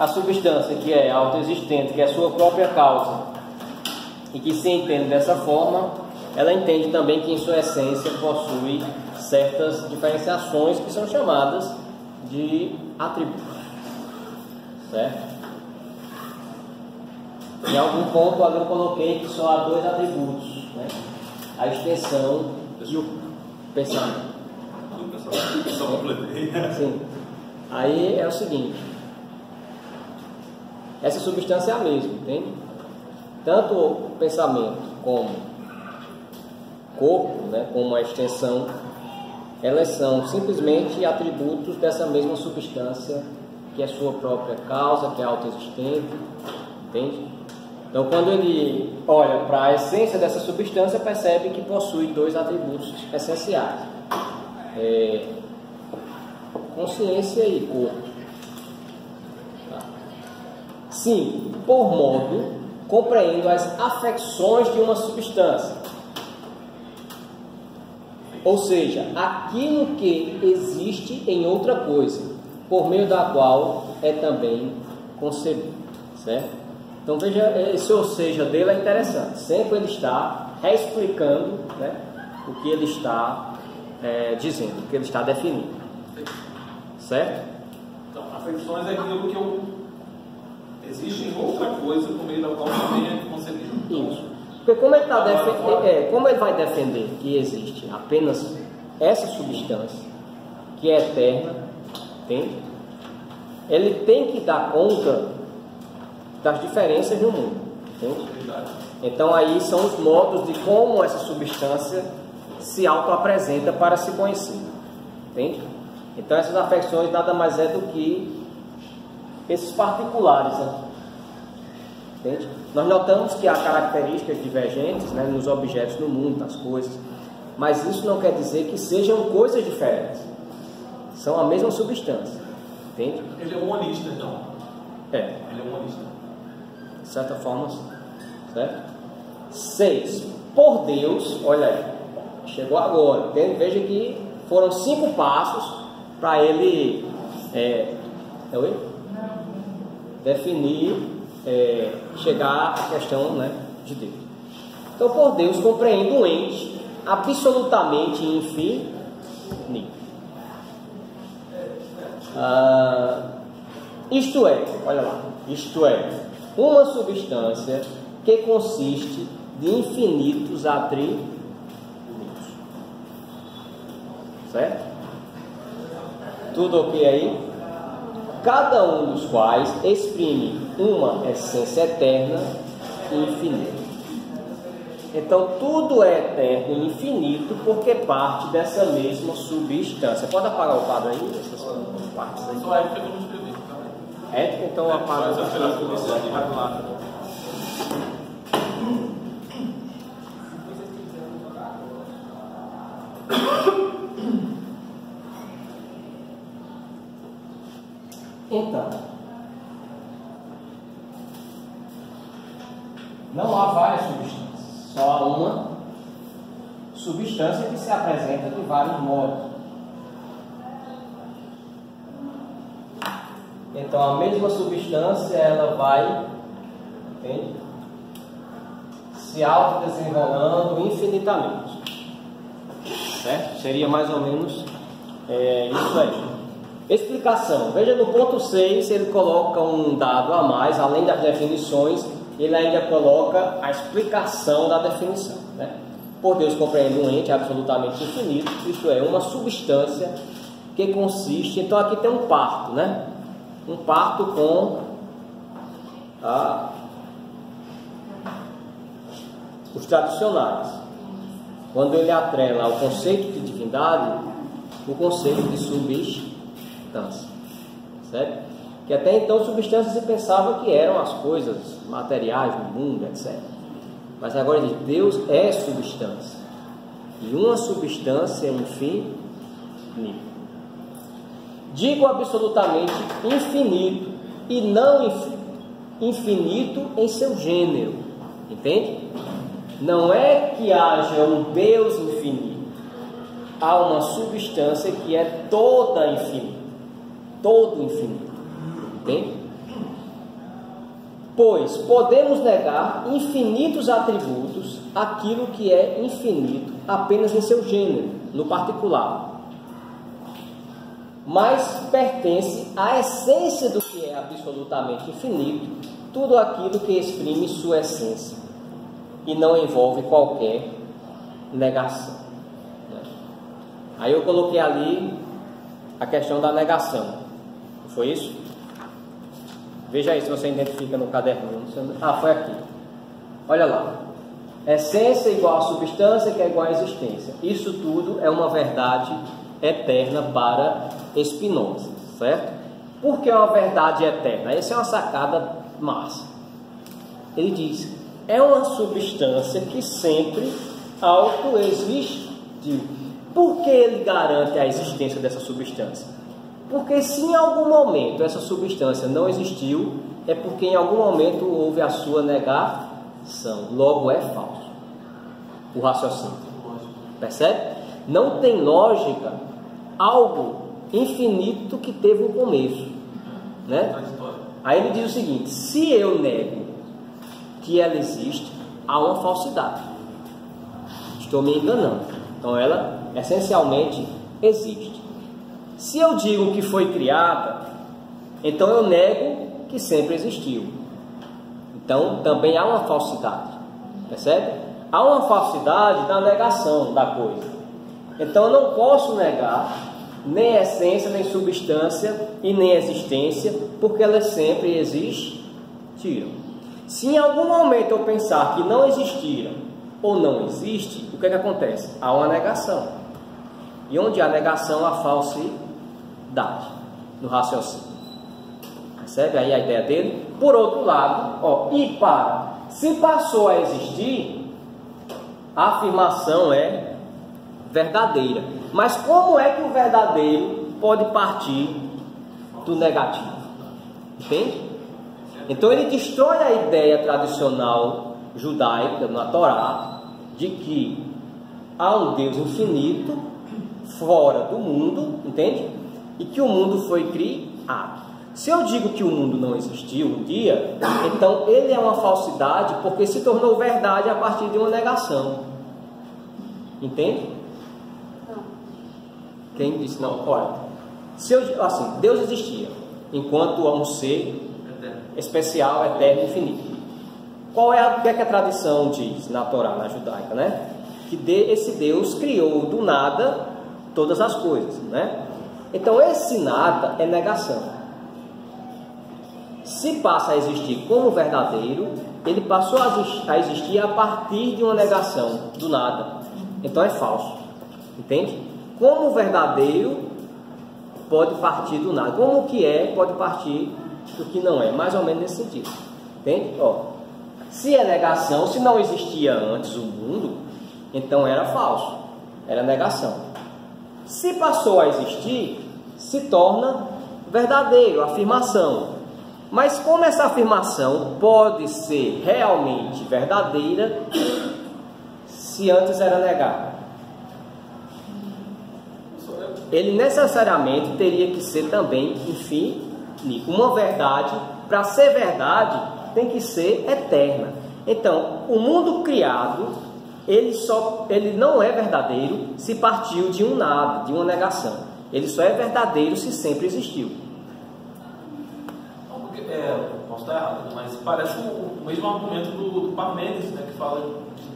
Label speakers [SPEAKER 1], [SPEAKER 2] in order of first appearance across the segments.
[SPEAKER 1] a substância que é autoexistente, que é a sua própria causa, e que se entende dessa forma, ela entende também que em sua essência possui certas diferenciações que são chamadas de atributos, certo? Em algum ponto ali eu coloquei que só há dois atributos, né? A extensão e o pensamento. Sim. Aí é o seguinte, essa substância é a mesma, entende? Tanto o pensamento como corpo, né, como a extensão, elas são simplesmente atributos dessa mesma substância que é sua própria causa, que é autoexistente, entende? Então, quando ele olha para a essência dessa substância, percebe que possui dois atributos essenciais: consciência e corpo. Tá? Sim, por modo, compreendo as afecções de uma substância. Ou seja, aquilo que existe em outra coisa, por meio da qual é também concebido, certo? Então veja, esse ou seja dele é interessante. Sempre ele está reexplicando, né, o que ele está dizendo, o que ele está definindo, certo?
[SPEAKER 2] Então, afecções é aquilo que existe em outra coisa por meio da qual também é concebido.
[SPEAKER 1] Isso. Porque como ele vai defender que existe apenas essa substância, que é eterna, entende? Ele tem que dar conta das diferenças no mundo, entende? Então aí são os modos de como essa substância se auto-apresenta para se conhecer, entende? Então essas afecções nada mais é do que esses particulares, né? Entende? Nós notamos que há características divergentes, né, nos objetos no mundo, nas coisas, mas isso não quer dizer que sejam coisas diferentes. São a mesma substância, entende?
[SPEAKER 2] Ele é um monista, então.
[SPEAKER 1] Ele
[SPEAKER 2] é um monista.
[SPEAKER 1] De certa forma, certo? 6. Por Deus, olha aí, chegou agora, entende? Veja que foram 5 passos para ele definir, chegar à questão, né, de Deus. Então, por Deus, compreendo um ente absolutamente infinito. Isto é, olha lá, isto é, uma substância que consiste de infinitos atributos, certo? Tudo ok aí? Cada um dos quais exprime uma essência eterna e infinita. Então tudo é eterno e infinito porque parte dessa mesma substância. Pode apagar o quadro aí? Essas partes aí.
[SPEAKER 2] Só ética que eu não escrevi.
[SPEAKER 1] Ética, então apaga o quadro. Então, não há várias substâncias, só há uma substância que se apresenta de vários modos. Então, a mesma substância, ela vai, entende? Se autodesenvolvendo infinitamente, certo? Seria mais ou menos isso aí. Explicação. Veja no ponto 6, ele coloca um dado a mais, além das definições, ele ainda coloca a explicação da definição, né? Por Deus compreende um ente absolutamente infinito, isto é, uma substância que consiste... Então aqui tem um parto, né? Um parto com os tradicionais. Quando ele atrela ao conceito de divindade, o conceito de substância, certo? Que até então substâncias se pensava que eram as coisas materiais do mundo, etc. Mas agora diz, Deus é substância, e uma substância infinita. Digo absolutamente infinito e não infinito em seu gênero, entende? Não é que haja um Deus infinito, há uma substância que é toda infinita, todo infinito, entende? Pois podemos negar infinitos atributos àquilo que é infinito apenas em seu gênero, no particular. Mas pertence à essência do que é absolutamente infinito, tudo aquilo que exprime sua essência e não envolve qualquer negação. Aí eu coloquei ali a questão da negação. Foi isso? Veja aí se você identifica no caderno. Ah, foi aqui. Olha lá. Essência igual a substância, que é igual a existência. Isso tudo é uma verdade eterna para Spinoza, certo? Por que é uma verdade eterna? Essa é uma sacada massa. Ele diz, é uma substância que sempre autoexistiu. Por que ele garante a existência dessa substância? Porque se em algum momento essa substância não existiu, é porque em algum momento houve a sua negação. Logo é falso o raciocínio. Percebe? Não tem lógica algo infinito que teve um começo, né? Aí ele diz o seguinte: se eu nego que ela existe, há uma falsidade. Estou me enganando. Então ela essencialmente existe. Se eu digo que foi criada, então eu nego que sempre existiu. Então também há uma falsidade. Percebe? Há uma falsidade na negação da coisa. Então eu não posso negar nem essência, nem substância e nem existência, porque elas sempre existiram. Se em algum momento eu pensar que não existiram ou não existe, o que é que acontece? Há uma negação. E onde há negação, há falsidade no raciocínio. Percebe aí a ideia dele? Por outro lado, se passou a existir, a afirmação é verdadeira. Mas como é que o verdadeiro pode partir do negativo? Entende? Então ele destrói a ideia tradicional judaica na Torá de que há um Deus infinito fora do mundo, entende? E que o mundo foi criado. Se eu digo que o mundo não existiu um dia, então ele é uma falsidade porque se tornou verdade a partir de uma negação. Entende? Não. Quem disse não? Olha, se eu, assim, Deus existia enquanto um ser especial, eterno e infinito. Qual é o que a tradição diz na Torá, na judaica, né? Que esse Deus criou do nada todas as coisas, né? Então esse nada é negação. Se passa a existir como verdadeiro, ele passou a existir a partir de uma negação do nada. Então é falso. Entende? Como o verdadeiro pode partir do nada. Como o que é pode partir do que não é. Mais ou menos nesse sentido. Entende? Se é negação, se não existia antes o mundo, então era falso. Era negação. Se passou a existir, se torna verdadeiro, afirmação. Mas como essa afirmação pode ser realmente verdadeira se antes era negada? Ele necessariamente teria que ser também infinito. Uma verdade, para ser verdade, tem que ser eterna. Então, o mundo criado, ele não é verdadeiro se partiu de um nada, de uma negação. Ele só é verdadeiro se sempre existiu.
[SPEAKER 2] Posso estar errado, mas parece o mesmo argumento do Parmênides, né, que fala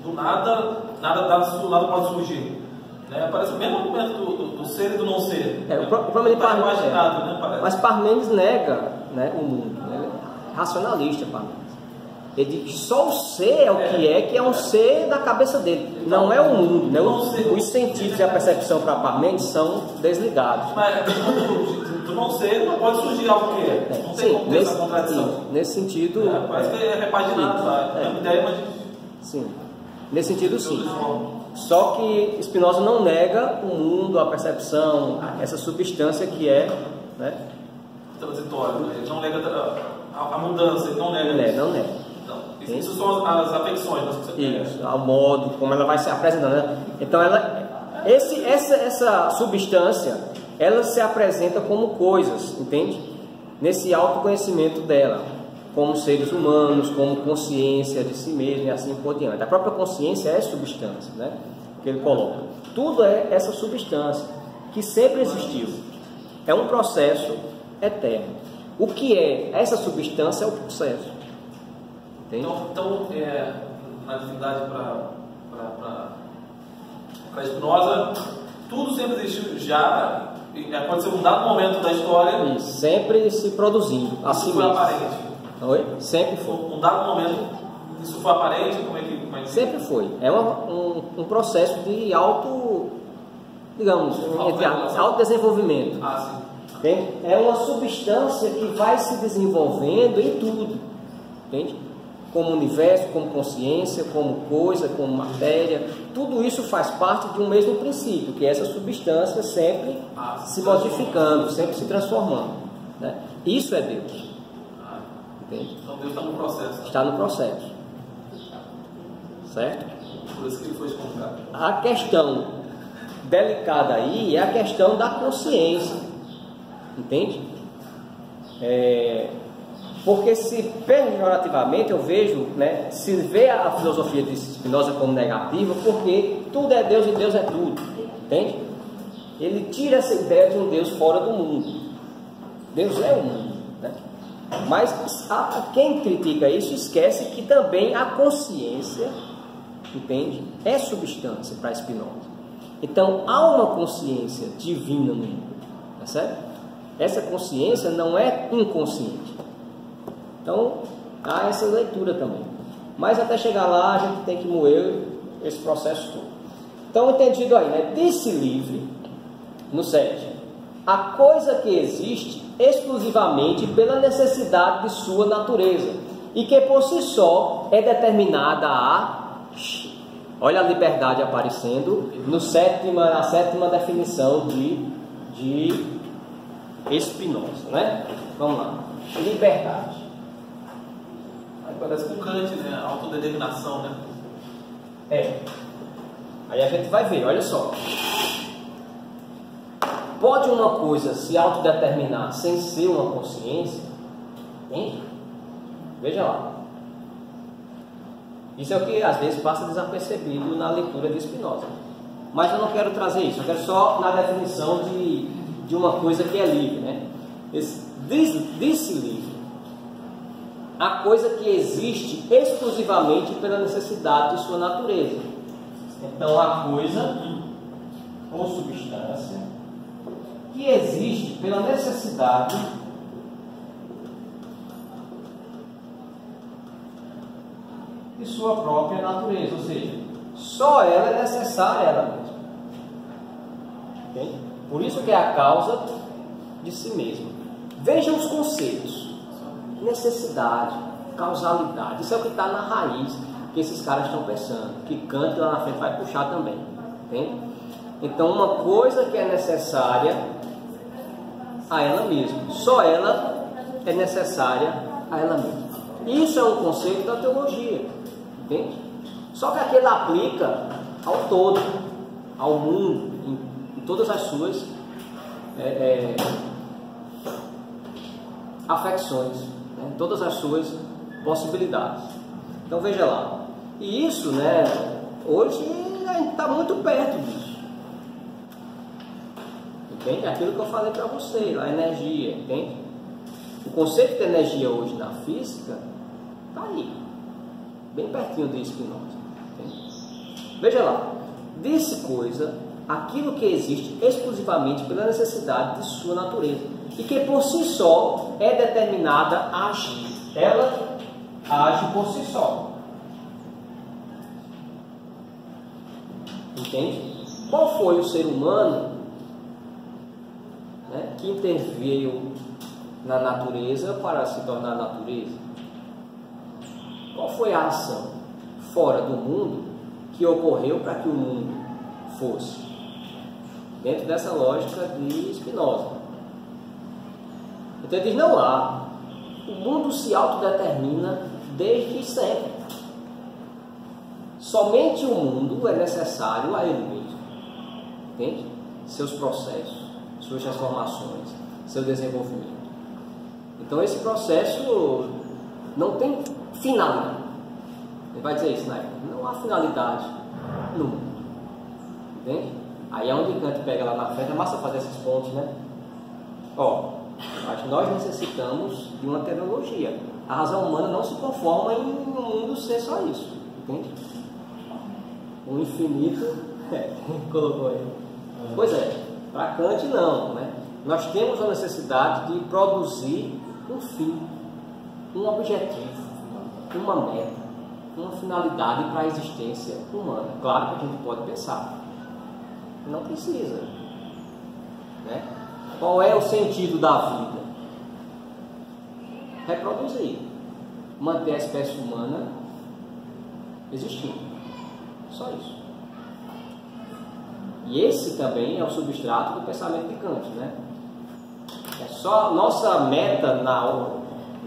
[SPEAKER 2] do nada do nada pode surgir. Né? Parece o mesmo argumento do ser e do não ser.
[SPEAKER 1] O problema de Parmênides
[SPEAKER 2] né, parece.
[SPEAKER 1] Mas Parmênides nega, né, o mundo. Né? Racionalista, Parmênides. Ele diz que só o ser é o que é um ser da cabeça dele. Não é o mundo. Né? Os sentidos e a percepção para Parmênides são desligados.
[SPEAKER 2] Mas do não ser não pode surgir algo que é. Não tem como ter essa contradição.
[SPEAKER 1] Nesse sentido...
[SPEAKER 2] parece que é repaginado. É uma ideia, mas...
[SPEAKER 1] Sim. Nesse sentido, sim. Só que Spinoza não nega o mundo, a percepção, essa substância que é, né,
[SPEAKER 2] transitória. Ele não nega a mudança, ele não nega isso.
[SPEAKER 1] Não nega.
[SPEAKER 2] Isso são as afeições.
[SPEAKER 1] Isso, ao modo como ela vai se apresentando. Né? Então, essa substância, ela se apresenta como coisas, entende? Nesse autoconhecimento dela. como seres humanos, como consciência de si mesmo e assim por diante. A própria consciência é substância, né? Que ele coloca. Tudo é essa substância que sempre existiu. É um processo eterno. O que é essa substância é o processo. Entende?
[SPEAKER 2] Então na divindade para Spinoza, tudo sempre existiu já, aconteceu um dado momento da história.
[SPEAKER 1] Isso, sempre se produzindo.
[SPEAKER 2] Isso foi aparente.
[SPEAKER 1] Oi? Sempre foi.
[SPEAKER 2] Um dado momento, isso foi aparente? Como é que...
[SPEAKER 1] Sempre foi. É um processo de autodesenvolvimento.
[SPEAKER 2] Sim.
[SPEAKER 1] Entende? É uma substância que vai se desenvolvendo em tudo. Entende? Como universo, como consciência, como coisa, como matéria. Tudo isso faz parte de um mesmo princípio, que é essa substância sempre se modificando, sempre se transformando. Né? Isso é Deus. Entende?
[SPEAKER 2] Então Deus está no processo.
[SPEAKER 1] Está no processo. Certo?
[SPEAKER 2] Por isso que ele foi explicado.
[SPEAKER 1] A questão delicada aí é a questão da consciência. Entende? Porque se pejorativamente eu vejo, né, se vê a filosofia de Spinoza como negativa, porque tudo é Deus e Deus é tudo. Entende? Ele tira essa ideia de um Deus fora do mundo. Deus é o mundo. Né? Mas quem critica isso esquece que também a consciência, entende? É substância para Spinoza. Então há uma consciência divina no mundo, tá certo? Essa consciência não é inconsciente. Então há essa leitura também. Mas até chegar lá a gente tem que moer esse processo todo. Então entendido aí, né? Disse livre no 7. A coisa que existe exclusivamente pela necessidade de sua natureza e que por si só é determinada olha a liberdade aparecendo na sétima definição de Spinoza, né? Vamos lá. Liberdade.
[SPEAKER 2] Aí parece com Kant, né? Autodeterminação, né?
[SPEAKER 1] Aí a gente vai ver, olha só. Pode uma coisa se autodeterminar sem ser uma consciência? Entende? Veja lá. Isso é o que às vezes passa desapercebido na leitura de Spinoza. Mas eu não quero trazer isso, eu quero só na definição de uma coisa que é livre, né? Disse livre. A coisa que existe exclusivamente pela necessidade de sua natureza. Então a coisa ou substância que existe pela necessidade de sua própria natureza, ou seja, só ela é necessária a ela mesma. Entende? Por isso que é a causa de si mesma. Vejam os conceitos: necessidade, causalidade. Isso é o que está na raiz que esses caras estão pensando, que Kant lá na frente vai puxar também. Entende? Então uma coisa que é necessária a ela mesma, só ela é necessária a ela mesma. Isso é um conceito da teologia, entende? Só que aquele aplica ao todo, ao mundo, em todas as suas afecções, né? Todas as suas possibilidades. Então veja lá, e isso, né, hoje a gente está muito perto disso. Entende? Aquilo que eu falei para você, a energia, entende? O conceito de energia hoje na física está aí, bem pertinho de Spinoza. Entende? Veja lá, disse coisa, aquilo que existe exclusivamente pela necessidade de sua natureza e que por si só é determinada a agir. Ela age por si só. Entende? Qual foi o ser humano, né, que interveio na natureza para se tornar natureza? Qual foi a ação fora do mundo que ocorreu para que o mundo fosse? Dentro dessa lógica de Spinoza. Então ele diz, não há. O mundo se autodetermina desde sempre. Somente o mundo é necessário a ele mesmo. Entende? Seus processos, suas transformações, seu desenvolvimento. Então esse processo não tem finalidade. Ele vai dizer isso, né? Não há finalidade nunca. Entende? Aí é onde Kant pega lá na frente, é massa fazer esses pontos, né? Ó, mas nós necessitamos de uma teleologia. A razão humana não se conforma em um mundo ser só isso. Entende? O infinito, colocou aí. Pois é, para Kant não, né? Nós temos a necessidade de produzir um fim, um objetivo, uma meta, uma finalidade para a existência humana. Claro que a gente pode pensar, não precisa, né? Qual é o sentido da vida? Reproduzir, manter a espécie humana existindo, só isso. E esse também é o substrato do pensamento de Kant, né? É só nossa meta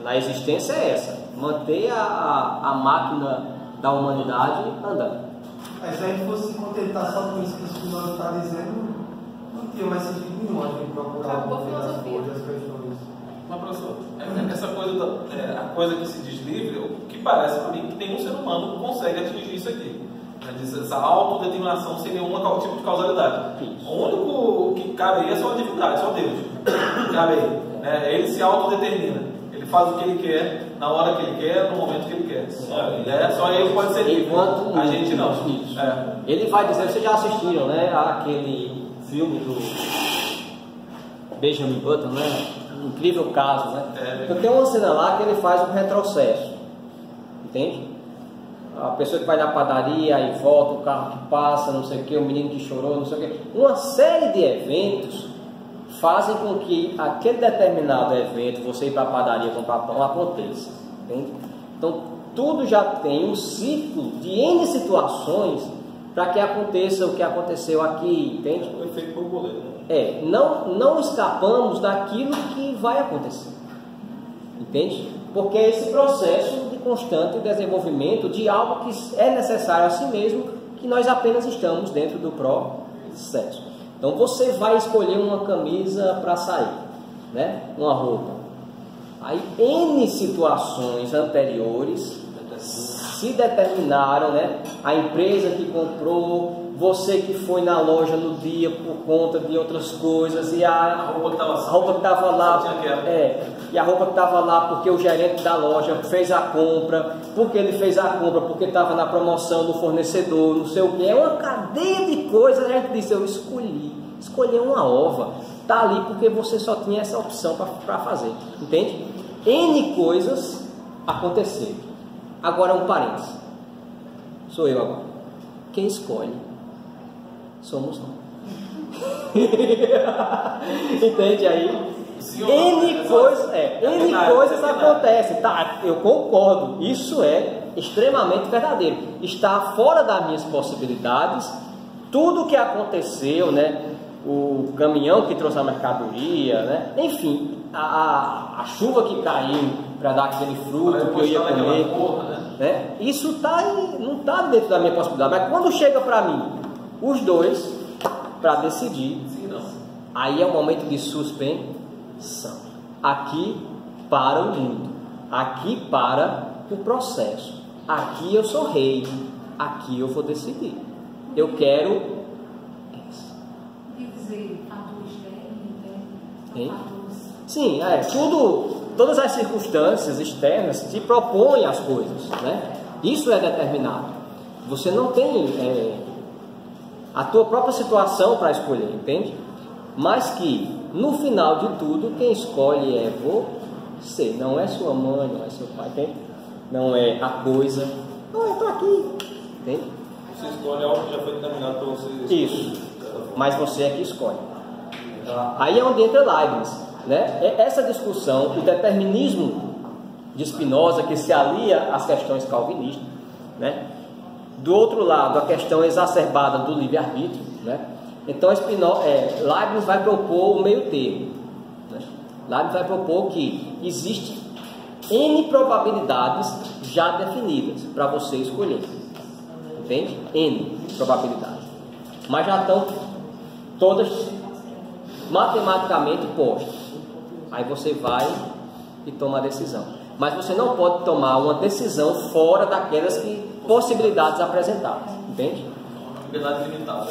[SPEAKER 1] na existência é essa, manter a máquina da humanidade andando.
[SPEAKER 3] Mas se a gente fosse se contentar só com isso que o senhor está dizendo, não tinha mais sentido nenhum a gente procurar
[SPEAKER 4] Acabou a
[SPEAKER 3] as
[SPEAKER 4] filosofia.
[SPEAKER 3] coisas, as questões.
[SPEAKER 2] Mas, professor, essa coisa, a coisa que se diz livre, o que parece para mim que nenhum ser humano consegue atingir isso aqui. Essa autodeterminação seria um tipo de causalidade.
[SPEAKER 1] Isso.
[SPEAKER 2] O único que cabe aí é só a divindade, só Deus. Cabe aí. Ele se autodetermina. Ele faz o que ele quer, na hora que ele quer, no momento que ele quer. Só ele pode ser livre.
[SPEAKER 1] Enquanto
[SPEAKER 2] a gente não.
[SPEAKER 1] Isso. Ele vai dizer, vocês já assistiram, né, aquele filme do Benjamin Button, né? Incrível Caso, né? Então tem uma cena lá que ele faz um retrocesso, entende? A pessoa que vai na padaria e volta, o carro que passa, não sei o que, o menino que chorou, não sei o que. Uma série de eventos fazem com que aquele determinado evento, você ir para a padaria comprar pão, aconteça, entende? Então tudo já tem um ciclo de N situações para que aconteça o que aconteceu aqui, entende?
[SPEAKER 2] O efeito borboleta.
[SPEAKER 1] Não escapamos daquilo que vai acontecer, entende? Porque é esse processo de constante desenvolvimento de algo que é necessário a si mesmo, que nós apenas estamos dentro do processo. Então você vai escolher uma camisa para sair, né? Uma roupa. Aí N situações anteriores se determinaram, né? A empresa que comprou, você que foi na loja no dia por conta de outras coisas, e a roupa que estava lá, e a roupa que estava lá porque o gerente da loja fez a compra, porque ele fez a compra, porque estava na promoção do fornecedor, não sei o que, é uma cadeia de coisas. A gente disse, eu escolhi uma ova, está ali porque você só tinha essa opção para fazer, entende? N coisas aconteceram. Agora um parênteses, sou eu agora, quem escolhe somos nós. Entende aí? N coisas acontecem, tá? Eu concordo, isso é extremamente verdadeiro, está fora das minhas possibilidades. Tudo que aconteceu, né? O caminhão que trouxe a mercadoria, né? Enfim, a chuva que caiu para dar aquele fruto que eu ia comer, né? Isso não está dentro da minha possibilidade. Mas quando chega para mim, os dois, para decidir, aí é um momento de suspensão. Aqui para o mundo, aqui para o processo. Aqui eu sou rei, aqui eu vou decidir. Eu quero. Sim, todas as circunstâncias externas te propõem as coisas, né? Isso é determinado. Você não tem a tua própria situação para escolher, entende? Mas que no final de tudo quem escolhe é você, não é sua mãe, não é seu pai, entende? Não é a coisa, não, eu estou aqui, entende?
[SPEAKER 2] Você escolhe algo que já foi determinado para você.
[SPEAKER 1] Isso, mas você é que escolhe. Aí é onde entra Leibniz, né? Essa discussão, o determinismo de Spinoza, que se alia às questões calvinistas, né? Do outro lado, a questão exacerbada do livre-arbítrio, né? Então Leibniz vai propor o meio termo, né? Leibniz vai propor que existe N probabilidades já definidas para você escolher, entende? N probabilidades, mas já estão todas matematicamente postas. Aí você vai e toma a decisão. Mas você não pode tomar uma decisão fora daquelas possibilidades apresentadas, entende?
[SPEAKER 2] Uma liberdade limitada.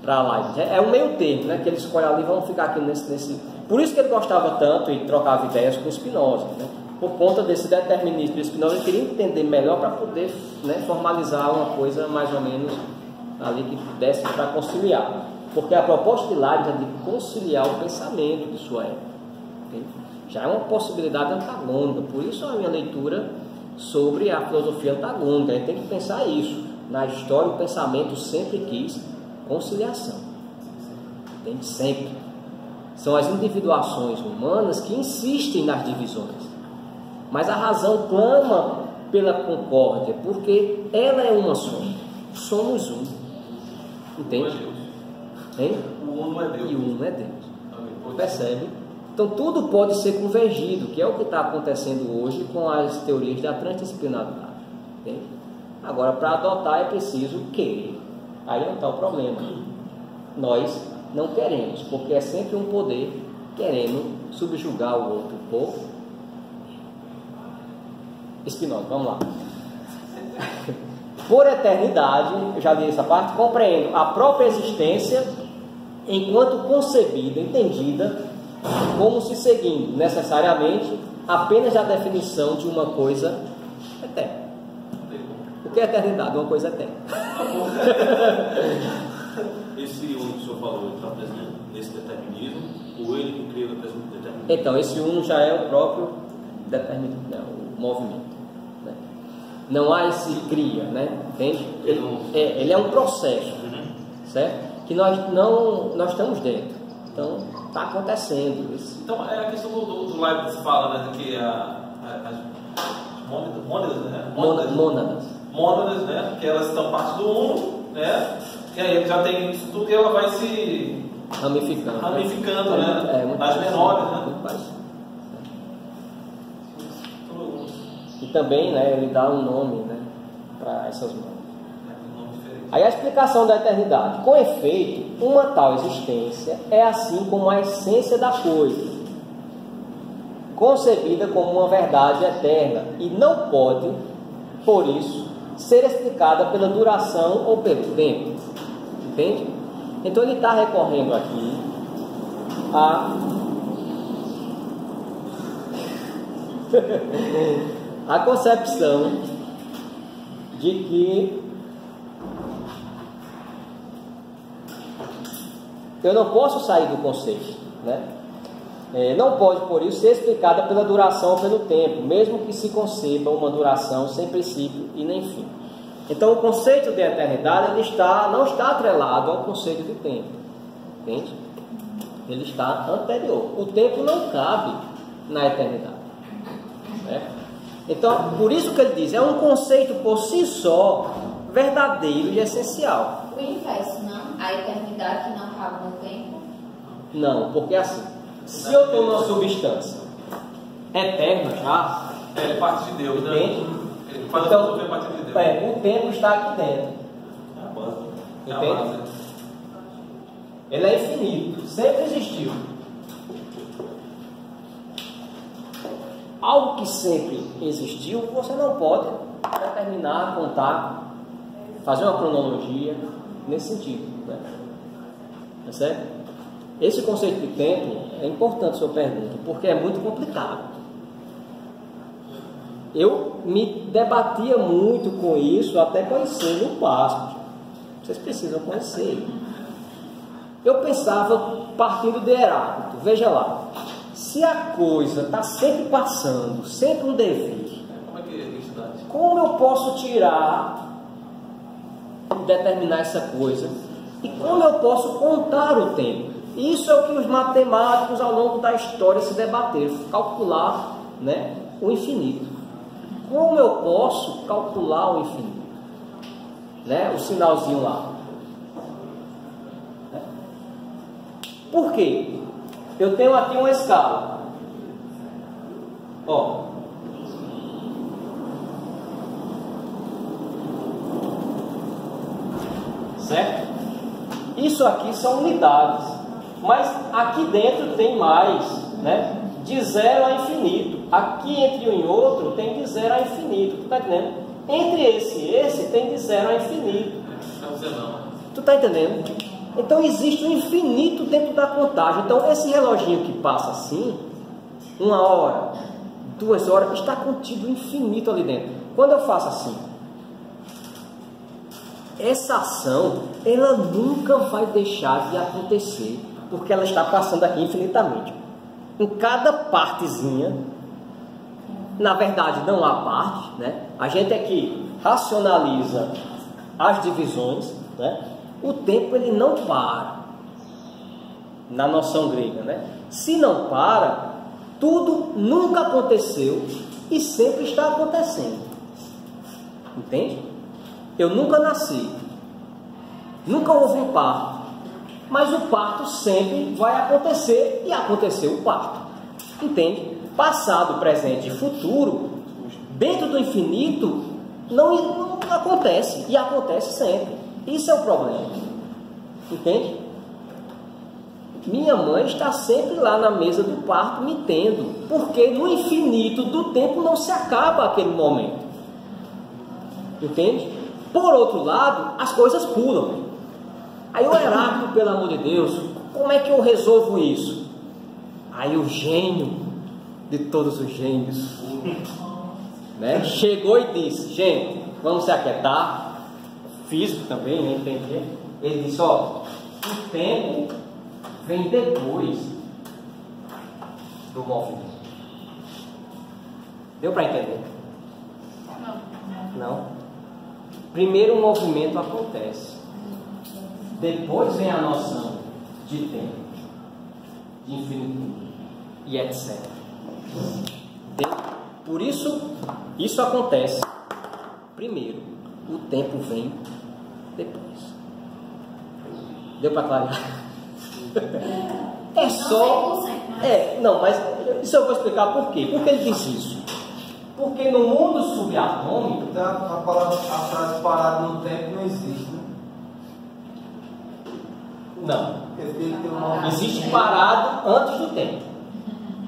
[SPEAKER 1] Para lá. É um meio termo, né? Que ele escolhe ali, vamos ficar aqui nesse... Por isso que ele gostava tanto e trocava ideias com Spinoza, né? Por conta desse determinismo de Spinoza, ele queria entender melhor para poder, né, formalizar uma coisa mais ou menos ali que desse para conciliar. Porque a proposta de Leibniz é de conciliar o pensamento de sua época. Entende? Já é uma possibilidade antagônica. Por isso a minha leitura sobre a filosofia antagônica. A gente tem que pensar isso. Na história o pensamento sempre quis conciliação. Entende? Sempre. São as individuações humanas que insistem nas divisões. Mas a razão clama pela concórdia, porque ela é uma só. Somos um. Entende? Hein?
[SPEAKER 2] O uno é Deus.
[SPEAKER 1] E o uno é Deus. Percebe? Então tudo pode ser convergido, que é o que está acontecendo hoje com as teorias da transdisciplinaridade. Entende? Agora, para adotar é preciso querer. Aí não está o problema. Nós não queremos, porque é sempre um poder querendo subjugar o outro povo. Spinoza, vamos lá. Por eternidade, eu já li essa parte, compreendo a própria existência enquanto concebida, entendida, como se seguindo necessariamente apenas a definição de uma coisa eterna. O que é eternidade? Uma coisa eterna.
[SPEAKER 4] Esse uno que o senhor falou, ele está presente nesse determinismo, ou ele que cria o determinismo?
[SPEAKER 1] Então, esse uno já é o próprio determinismo, né? O movimento. Né? Não há esse cria, né? Entende? Ele é um processo, certo? Que nós estamos dentro. Então, está acontecendo isso.
[SPEAKER 2] Então, é a questão do Leibniz fala, né, que as mônadas, né, que elas estão parte do uno, né, e aí ele já tem isso tudo e ela vai se ramificando, né, nas menores, né.
[SPEAKER 1] Muito mais. E também, né, ele dá um nome, né, para essas mãos. Aí a explicação da eternidade. Com efeito, uma tal existência é assim como a essência da coisa, concebida como uma verdade eterna, e não pode, por isso, ser explicada pela duração ou pelo tempo. Entende? Então ele está recorrendo aqui a concepção de que eu não posso sair do conceito, né? Não pode, por isso, ser explicada pela duração ou pelo tempo, mesmo que se conceba uma duração sem princípio e nem fim. Então, o conceito de eternidade não está atrelado ao conceito de tempo, entende? Ele está anterior. O tempo não cabe na eternidade, né? Então, por isso que ele diz, é um conceito por si só verdadeiro e essencial.
[SPEAKER 5] O inverso, não? A eternidade que não cabe no tempo?
[SPEAKER 1] Não, porque assim, se eu estou numa substância eterna já,
[SPEAKER 2] Ele é parte de Deus, né?
[SPEAKER 1] entende?
[SPEAKER 2] Ele faz
[SPEAKER 1] Então,
[SPEAKER 2] tudo a partir de Deus.
[SPEAKER 1] o tempo está aqui dentro,
[SPEAKER 2] É a base. É a
[SPEAKER 1] entende?
[SPEAKER 2] base.
[SPEAKER 1] Ele é infinito, sempre existiu. Algo que sempre existiu, você não pode determinar, contar, fazer uma cronologia nesse sentido, né? Tá certo? Esse conceito de tempo é importante, sua pergunta, porque é muito complicado. Eu me debatia muito com isso até conhecer o Pássaro. Vocês precisam conhecer. Eu pensava partindo de Heráclito. Veja lá, se a coisa está sempre passando, sempre um devir,
[SPEAKER 2] Como é que é isso?
[SPEAKER 1] como eu posso tirar e determinar essa coisa? E como eu posso contar o tempo? Isso é o que os matemáticos ao longo da história se debateram, calcular, né, o infinito. Como eu posso calcular o infinito? Né, o sinalzinho lá. Por quê? Eu tenho aqui uma escala. Ó. Certo? Isso aqui são unidades. Mas aqui dentro tem mais, né? de 0 a infinito. Aqui entre um e outro tem de 0 a infinito. Tu está entendendo? Entre esse e esse tem de 0 a infinito. Tu está entendendo? Então existe um infinito dentro da contagem. Então esse reloginho que passa assim, 1 hora, 2 horas, está contido infinito ali dentro. Quando eu faço assim, essa ação, ela nunca vai deixar de acontecer, porque ela está passando aqui infinitamente. Em cada partezinha, na verdade não há parte, né? A gente aqui racionaliza as divisões, né? O tempo ele não para, na noção grega, né? Se não para, tudo nunca aconteceu e sempre está acontecendo. Entende? Eu nunca nasci, nunca houve um parto, mas o parto sempre vai acontecer e aconteceu o parto. Entende? Passado, presente e futuro, dentro do infinito, não acontece e acontece sempre. Isso é o problema. Entende? Minha mãe está sempre lá na mesa do parto me tendo, porque no infinito do tempo não se acaba aquele momento. Entende? Por outro lado, as coisas pulam. Aí o Heráclito, pelo amor de Deus, como é que eu resolvo isso? Aí o gênio de todos os gênios, né, chegou e disse: gente, vamos se aquietar. Físico também, né, entender? Ele disse: ó, o tempo vem depois do movimento. Deu para entender? Não. Primeiro o movimento acontece, depois vem a noção de tempo, de infinitude e etc. Por isso, isso acontece primeiro. O tempo vem depois. Deu para clarear? É só... não, mas isso eu vou explicar por quê. Por que ele diz isso? Porque no mundo subatômico...
[SPEAKER 3] Então a frase parada no tempo não existe, né?
[SPEAKER 1] Não.
[SPEAKER 3] Ele tem uma...
[SPEAKER 1] Existe parado antes do tempo.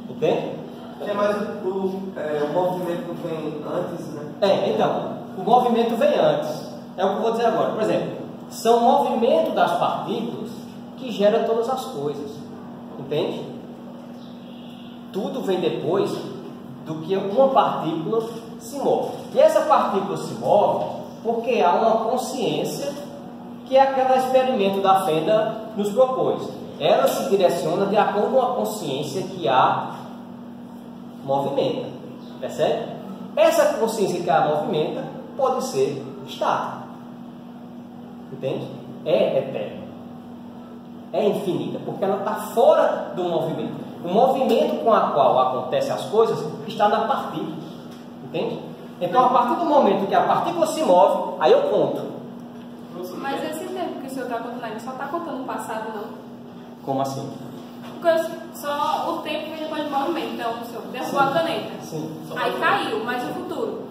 [SPEAKER 1] Entende?
[SPEAKER 3] Mas o movimento vem antes, né?
[SPEAKER 1] Então, o movimento vem antes. É o que eu vou dizer agora. Por exemplo, são movimentos das partículas que geram todas as coisas. Entende? Tudo vem depois do que uma partícula se move. E essa partícula se move porque há uma consciência, que é aquele experimento da Fenda nos propôs. Ela se direciona de acordo com a consciência que a movimenta. Percebe? Essa consciência que a movimenta pode ser estática. Entende? É eterna. É infinita, porque ela está fora do movimento. O movimento com o qual acontecem as coisas está na partícula. Entende? Então, a partir do momento que a partícula se move, aí eu conto.
[SPEAKER 6] Mas esse tempo que o senhor está contando aí, só está contando o passado, não?
[SPEAKER 1] Como assim?
[SPEAKER 6] Porque só o tempo vem depois do movimento. Então, o senhor derrubou a caneta.
[SPEAKER 1] Sim.
[SPEAKER 6] Aí caiu, mas o futuro?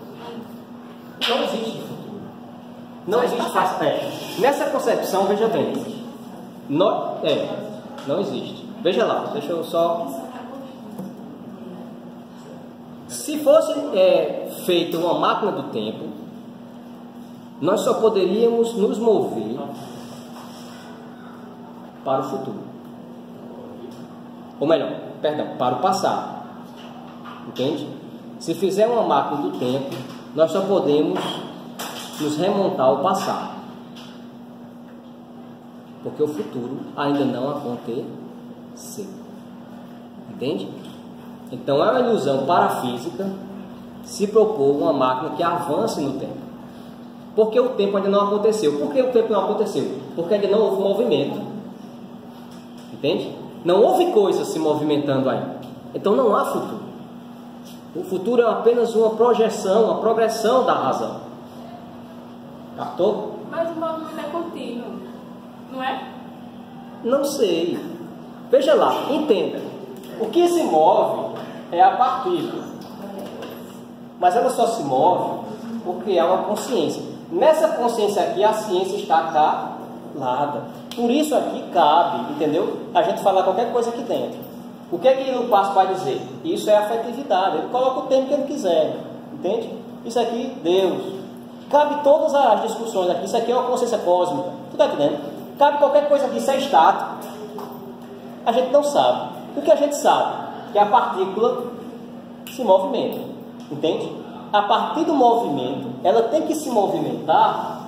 [SPEAKER 1] Não existe futuro. Não existe passado. Nessa concepção, veja bem. Não existe. Veja lá, deixa eu só... Se fosse feita uma máquina do tempo, nós só poderíamos nos mover para o futuro. Ou melhor, perdão, para o passado. Entende? Se fizer uma máquina do tempo, nós só podemos nos remontar ao passado. Porque o futuro ainda não aconteceu. Entende? Então é uma ilusão parafísica se propor uma máquina que avance no tempo. Porque o tempo ainda não aconteceu. Por que o tempo não aconteceu? Porque ainda não houve movimento. Entende? Não houve coisa se movimentando ainda. Então não há futuro. O futuro é apenas uma projeção, uma progressão da razão. Captou?
[SPEAKER 6] Mas o movimento é contínuo, não é?
[SPEAKER 1] Não sei. Veja lá, entenda. O que se move é a partícula. Mas ela só se move porque há uma consciência. Nessa consciência aqui, a ciência está calada. Por isso aqui cabe, entendeu? A gente falar qualquer coisa aqui dentro. O que é que o passo vai dizer? Isso é afetividade. Ele coloca o termo que ele quiser. Entende? Isso aqui, Deus. Cabe todas as discussões aqui. Isso aqui é uma consciência cósmica. Tu está entendendo? Cabe qualquer coisa aqui. Isso é estático. A gente não sabe. O que a gente sabe? Que a partícula se movimenta. Entende? A partir do movimento, ela tem que se movimentar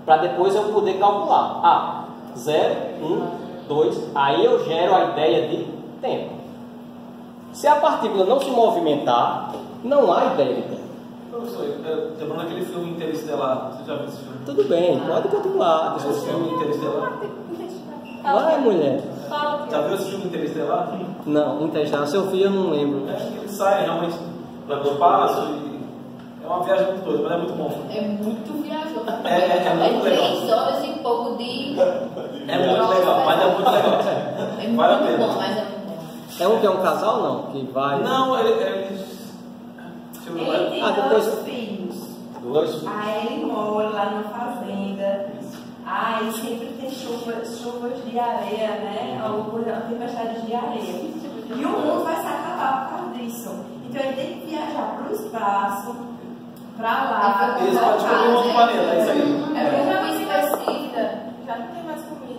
[SPEAKER 1] para depois eu poder calcular. 0, 1, 2. Aí eu gero a ideia de tempo. Se a partícula não se movimentar, não há ideia de tempo.
[SPEAKER 2] Professor, lembrando aquele filme Interestelar, você já viu esse filme?
[SPEAKER 1] Tudo bem, pode continuar.
[SPEAKER 2] Esse filme Interestelar?
[SPEAKER 1] Vai, mulher.
[SPEAKER 2] Já viu esse filme Interestelar?
[SPEAKER 1] Não, Interestelar. Se eu vi, eu não lembro.
[SPEAKER 2] É que ele sai realmente para o espaço e é uma viagem muito doida, mas é muito bom.
[SPEAKER 5] É muito viajoso.
[SPEAKER 2] É muito legal.
[SPEAKER 5] 3 horas e pouco de.
[SPEAKER 2] É muito legal, mas é muito legal.
[SPEAKER 5] É
[SPEAKER 2] Vale a
[SPEAKER 5] muito
[SPEAKER 2] pena.
[SPEAKER 5] bom, mas é muito bom.
[SPEAKER 1] É um que é um casal, não? Que vai...
[SPEAKER 2] Não, eles... Deixa eu ver.
[SPEAKER 7] Ele tem
[SPEAKER 1] depois-
[SPEAKER 7] 2 filhos.
[SPEAKER 1] Dois.
[SPEAKER 7] Aí ele mora lá na fazenda. Aí sempre tem chuvas de areia, né? Ou tempestades de areia. E o mundo vai se acabar por causa disso. Então ele tem que viajar para o espaço, para lá.
[SPEAKER 2] Eles podem descobrir um outro planeta, é isso aí.
[SPEAKER 6] É porque já me específica, já não tem mais comida.